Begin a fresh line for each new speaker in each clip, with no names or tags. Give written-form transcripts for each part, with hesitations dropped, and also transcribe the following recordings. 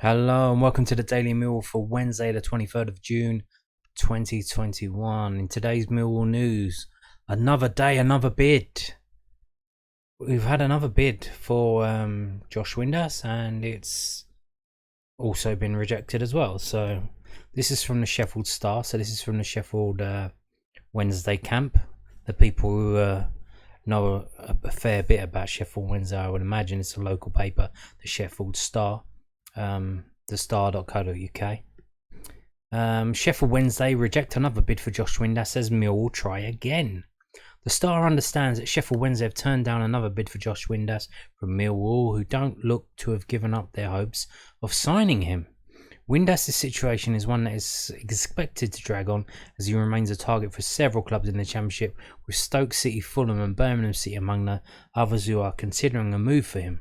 Hello and welcome to the Daily Millwall for Wednesday, the 23rd of June, 2021. In today's Millwall news, another day, another bid. We've had another bid for Josh Windass, and it's also been rejected as well. So this is from the Sheffield Star. So this is from the Sheffield Wednesday camp. The people who know a fair bit about Sheffield Wednesday, I would imagine it's a local paper, the Sheffield Star. thestar.co.uk. Sheffield Wednesday reject another bid for Josh Windass as Millwall try again. The Star understands that Sheffield Wednesday have turned down another bid for Josh Windass from Millwall, who don't look to have given up their hopes of signing him. Windass's situation is one that is expected to drag on, as he remains a target for several clubs in the Championship, with Stoke City, Fulham and Birmingham City among the others who are considering a move for him.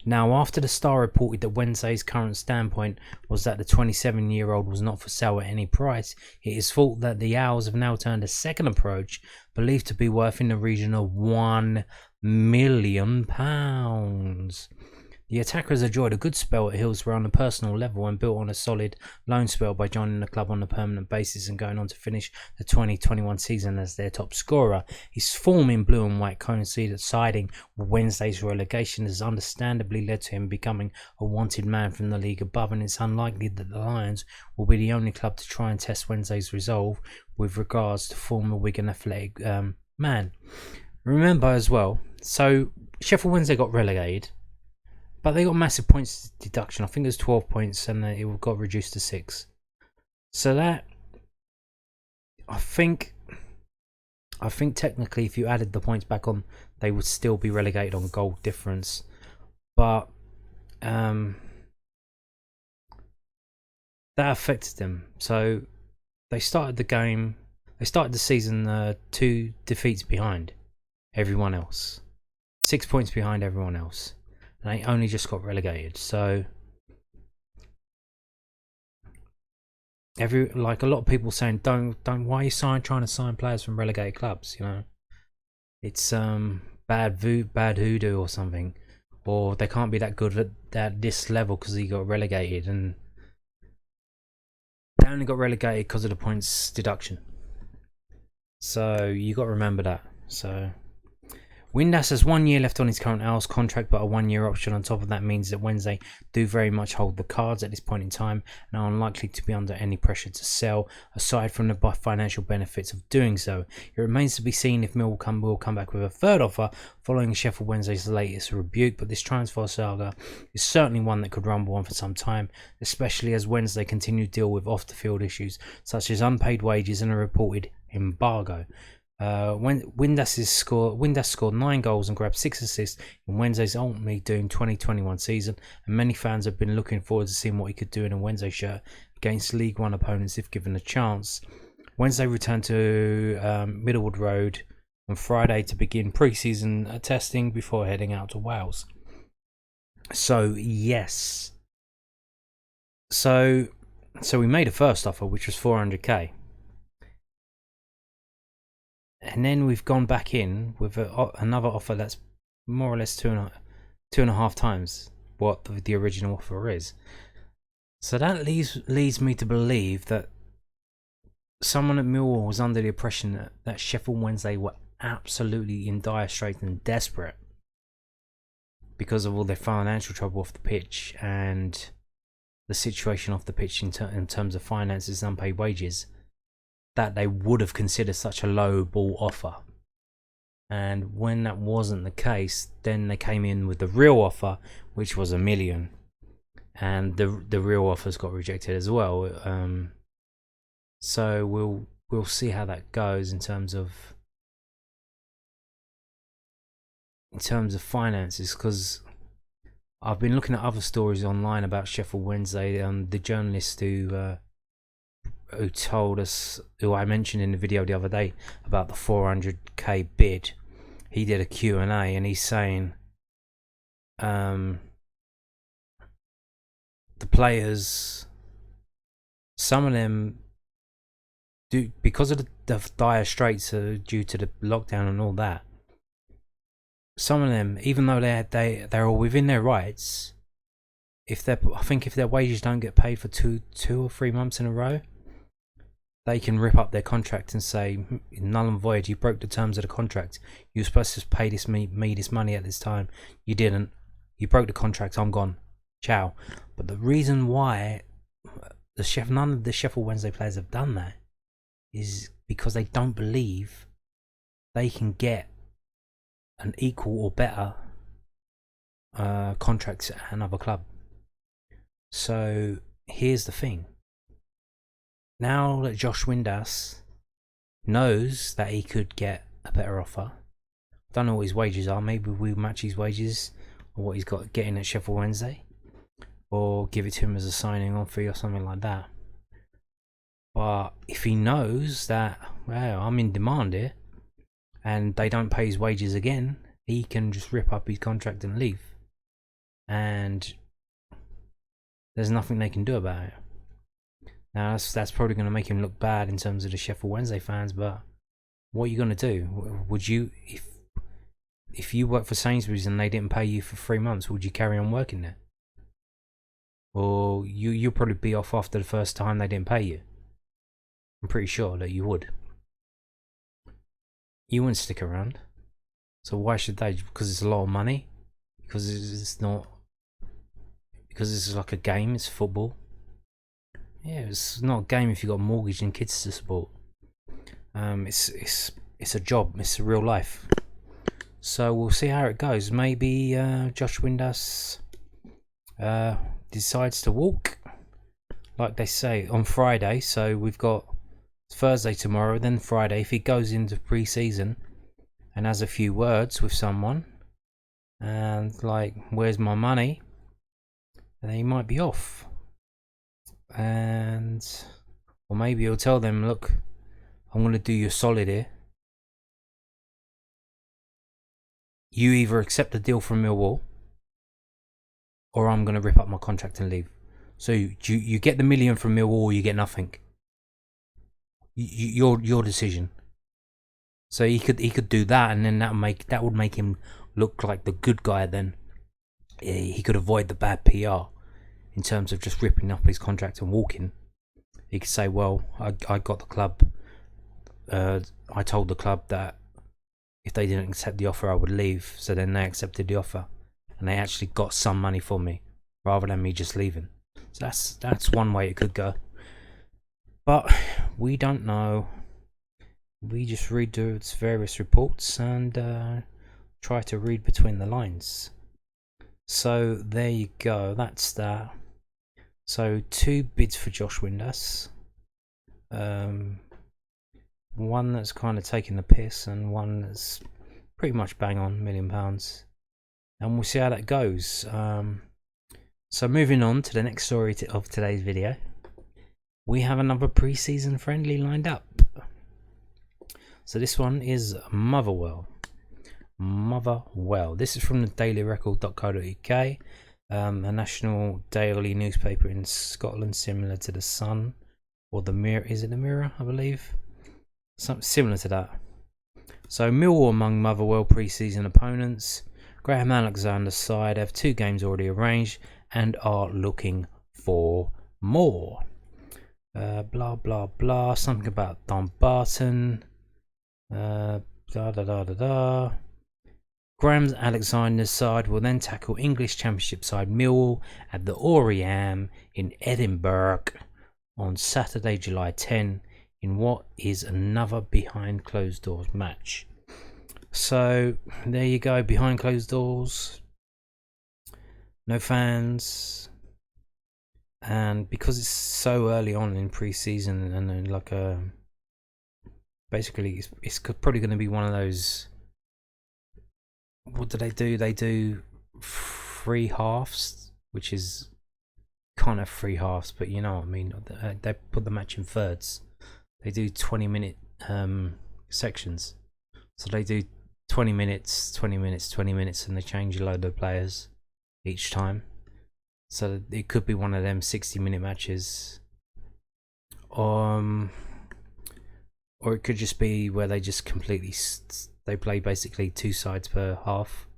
Now, after the Star reported that Wednesday's current standpoint was that the 27-year-old was not for sale at any price, it is thought that the Owls have now turned a second approach, believed to be worth in the region of £1 million. The attackers enjoyed a good spell at Hillsborough on a personal level and built on a solid loan spell by joining the club on a permanent basis and going on to finish the 2021 season as their top scorer. His form in blue and white coinciding with Wednesday's relegation has understandably led to him becoming a wanted man from the league above, and it's unlikely that the Lions will be the only club to try and test Wednesday's resolve with regards to former Wigan Athletic man. Remember as well, so Sheffield Wednesday got relegated, but they got massive points deduction. I think it was 12 points and it got reduced to 6. So that, I think technically if you added the points back on, they would still be relegated on goal difference. But that affected them. So they started the season 2 defeats behind everyone else. 6 points behind everyone else. And they only just got relegated. So a lot of people saying don't why are you trying to sign players from relegated clubs, it's bad hoodoo or something, or they can't be that good at this level because he got relegated, and they only got relegated because of the points deduction. So you got to remember that. So Windass has 1 year left on his current Owls contract, but a 1 year option on top of that means that Wednesday do very much hold the cards at this point in time and are unlikely to be under any pressure to sell, aside from the financial benefits of doing so. It remains to be seen if Millwall will come back with a third offer following Sheffield Wednesday's latest rebuke, but this transfer saga is certainly one that could rumble on for some time, especially as Wednesday continue to deal with off-the-field issues such as unpaid wages and a reported embargo. Windass scored 9 goals and grabbed 6 assists in Wednesday's ultimately doomed 2021 season, and many fans have been looking forward to seeing what he could do in a Wednesday shirt against League One opponents if given a chance. Wednesday returned to Middlewood Road on Friday to begin pre-season testing before heading out to Wales. So yes, so we made a first offer, which was 400k. And then we've gone back in with another offer that's more or less two and a half times what the original offer is. So that leads me to believe that someone at Millwall was under the impression that Sheffield Wednesday were absolutely in dire straits and desperate because of all their financial trouble off the pitch and the situation off the pitch in terms of finances, unpaid wages, that they would have considered such a low ball offer. And when that wasn't the case, then they came in with the real offer, which was $1 million, and the real offers got rejected as well. So we'll see how that goes in terms of finances, because I've been looking at other stories online about Sheffield Wednesday, and the journalist who told us, who I mentioned in the video the other day about the 400k bid, he did a Q&A and he's saying the players, some of them do, because of the dire straits due to the lockdown and all that, some of them, even though they're all within their rights, I think if their wages don't get paid for two or 3 months in a row, they can rip up their contract and say, null and void, you broke the terms of the contract. You were supposed to pay me this money at this time. You didn't. You broke the contract. I'm gone. Ciao. But the reason why none of the Sheffield Wednesday players have done that is because they don't believe they can get an equal or better contract at another club. So here's the thing. Now that Josh Windass knows that he could get a better offer, don't know what his wages are. Maybe we match his wages or what he's got getting at Sheffield Wednesday, or give it to him as a signing on fee or something like that. But if he knows that, well, I'm in demand here, and they don't pay his wages again, he can just rip up his contract and leave, and there's nothing they can do about it. Now that's probably going to make him look bad in terms of the Sheffield Wednesday fans, but what are you going to do? Would you, if you worked for Sainsbury's and they didn't pay you for 3 months, would you carry on working there? Or you'll probably be off after the first time they didn't pay you. I'm pretty sure that you would. You wouldn't stick around. So why should they? Because it's a lot of money? Because it's not... Because it's like a game, it's football. Yeah, it's not a game if you've got a mortgage and kids to support. It's a job, it's a real life. So we'll see how it goes. Maybe Josh Windass decides to walk, like they say, on Friday. So we've got Thursday tomorrow, then Friday. If he goes into pre-season and has a few words with someone and like, where's my money, then he might be off. Or maybe he'll tell them, look, I'm going to do you a solid here. You either accept the deal from Millwall, or I'm going to rip up my contract and leave. So you get the $1 million from Millwall, or you get nothing. Your decision. So he could do that, and then that would make him look like the good guy. Then he could avoid the bad PR in terms of just ripping up his contract and walking. He could say, well, I got the club. I told the club that if they didn't accept the offer, I would leave. So then they accepted the offer, and they actually got some money for me, rather than me just leaving. So that's one way it could go. But we don't know. We just read its various reports and try to read between the lines. So there you go. That's that. So 2 bids for Josh Windass. One that's kind of taking the piss, and one that's pretty much bang on, £1 million. And we'll see how that goes. So moving on to the next story of today's video. We have another pre-season friendly lined up. So this one is Motherwell. This is from the dailyrecord.co.uk, a national daily newspaper in Scotland, similar to the Sun or the Mirror. Is it the Mirror, I believe? Something similar to that. So Millwall among Motherwell pre-season opponents. Graham Alexander's side have 2 games already arranged and are looking for more. Blah blah blah. Something about Dumbarton. Graham Alexander's side will then tackle English Championship side Millwall at the Oriam in Edinburgh on Saturday, July 10, in what is another behind closed doors match. So there you go, behind closed doors, no fans, and because it's so early on in pre-season, and then like basically it's probably going to be one of those. What do? They do 3 halves, which is kind of 3 halves, but you know what I mean. They put the match in thirds. They do 20-minute sections, so they do 20 minutes, 20 minutes, 20 minutes, and they change a load of players each time. So it could be one of them 60-minute matches, or it could just be where they just completely they play basically 2 sides per half.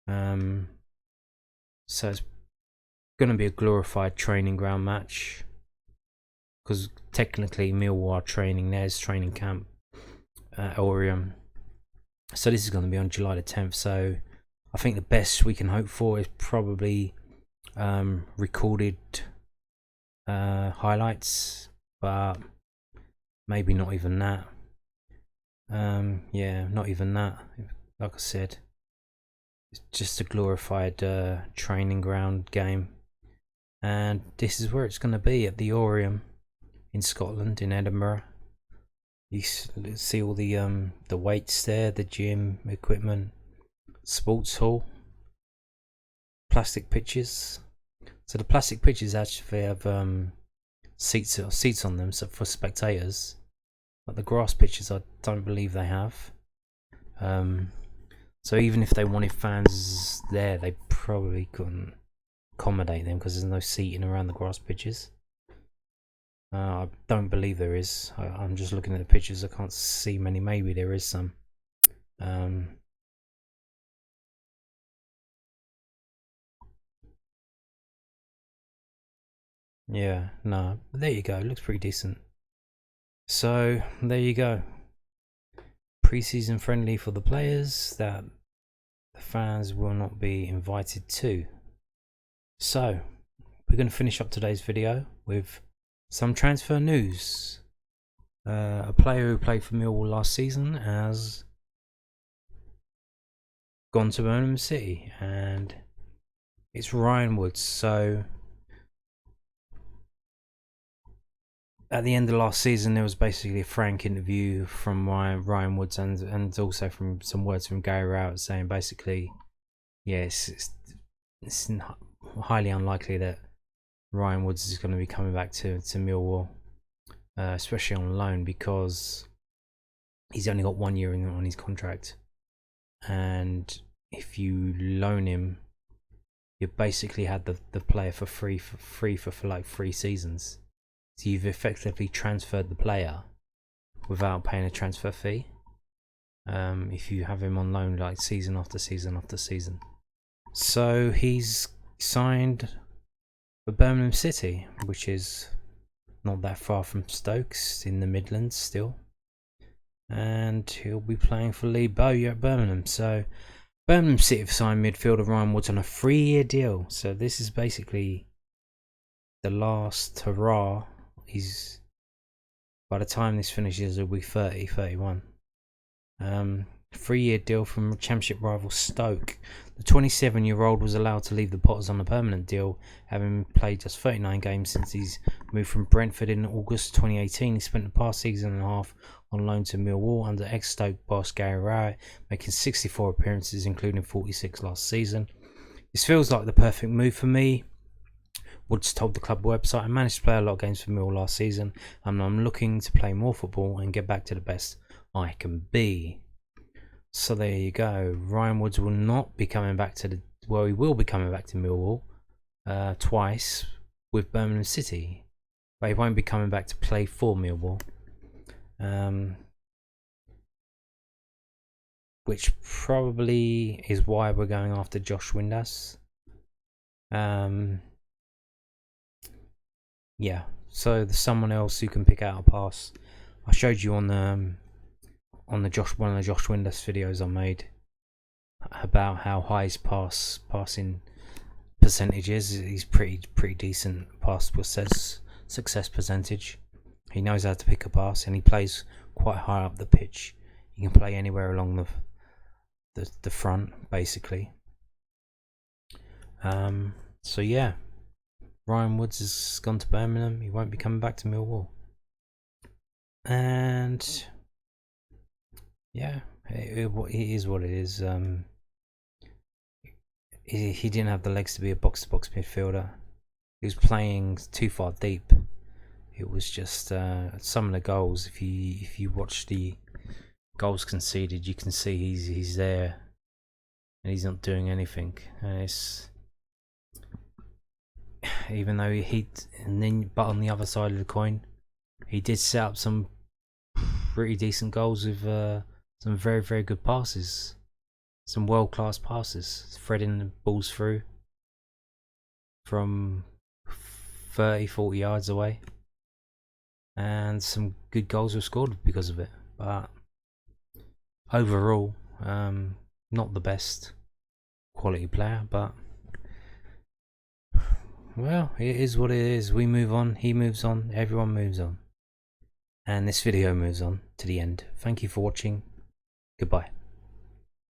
So it's going to be a glorified training ground match, because technically Millwall are training. There's training camp at Oriam. So this is going to be on July the 10th. So I think the best we can hope for is probably recorded highlights, but maybe not even that. Yeah, not even that. Like I said, it's just a glorified training ground game, and this is where it's going to be, at the Oriam in Scotland, in Edinburgh. You see all the weights there, the gym equipment, sports hall, plastic pitches. So the plastic pitches actually have seats on them, so for spectators. But the grass pitches, I don't believe they have. So even if they wanted fans there, they probably couldn't accommodate them, because there's no seating around the grass pitches. I don't believe there is. I'm just looking at the pictures. I can't see many. Maybe there is some. Yeah, no. But there you go. It looks pretty decent. So there you go. Pre-season friendly for the players that the fans will not be invited to. So we're going to finish up today's video with some transfer news. A player who played for Millwall last season has gone to Birmingham City, and it's Ryan Woods. So at the end of last season, there was basically a frank interview from Ryan Woods, and also from some words from Gary Rowett saying basically, yes, it's highly unlikely that Ryan Woods is going to be coming back to Millwall, especially on loan, because he's only got 1 year on his contract, and if you loan him, you basically had the player for free for like 3 seasons. So you've effectively transferred the player without paying a transfer fee, if you have him on loan like season after season after season. So he's signed for Birmingham City, which is not that far from Stokes, in the Midlands still, and he'll be playing for Lee Bowyer at Birmingham. So Birmingham City have signed midfielder Ryan Woods on a 3-year deal. So this is basically the last hurrah. He's, by the time this finishes, he'll be 30, 31. 3-year deal from Championship rival Stoke. The 27-year-old was allowed to leave the Potters on a permanent deal, having played just 39 games since he's moved from Brentford in August 2018. He spent the past season and a half on loan to Millwall under ex-Stoke boss Gary Rowett, making 64 appearances, including 46 last season. This feels like the perfect move for me. Woods told the club website, "I managed to play a lot of games for Millwall last season, and I'm looking to play more football and get back to the best I can be." So there you go. Ryan Woods will not be coming back to he will be coming back to Millwall twice with Birmingham City, but he won't be coming back to play for Millwall. Which probably is why we're going after Josh Windass. Yeah, so there's someone else who can pick out a pass. I showed you on one of the Josh Windass videos I made about how high his passing percentage is. He's pretty decent pass success percentage. He knows how to pick a pass, and he plays quite high up the pitch. He can play anywhere along the front, basically. So yeah, Ryan Woods has gone to Birmingham. He won't be coming back to Millwall. And yeah, it is what it is. He didn't have the legs to be a box-to-box midfielder. He was playing too far deep. It was just some of the goals. If you watch the goals conceded, you can see he's there and he's not doing anything. And it's, even though but on the other side of the coin, he did set up some pretty decent goals with some very, very good passes, some world-class passes, threading the balls through from 30-40 yards away, and some good goals were scored because of it. But overall, not the best quality player, but well, it is what it is. We move on, he moves on, everyone moves on, and this video moves on to the end. Thank you for watching. Goodbye.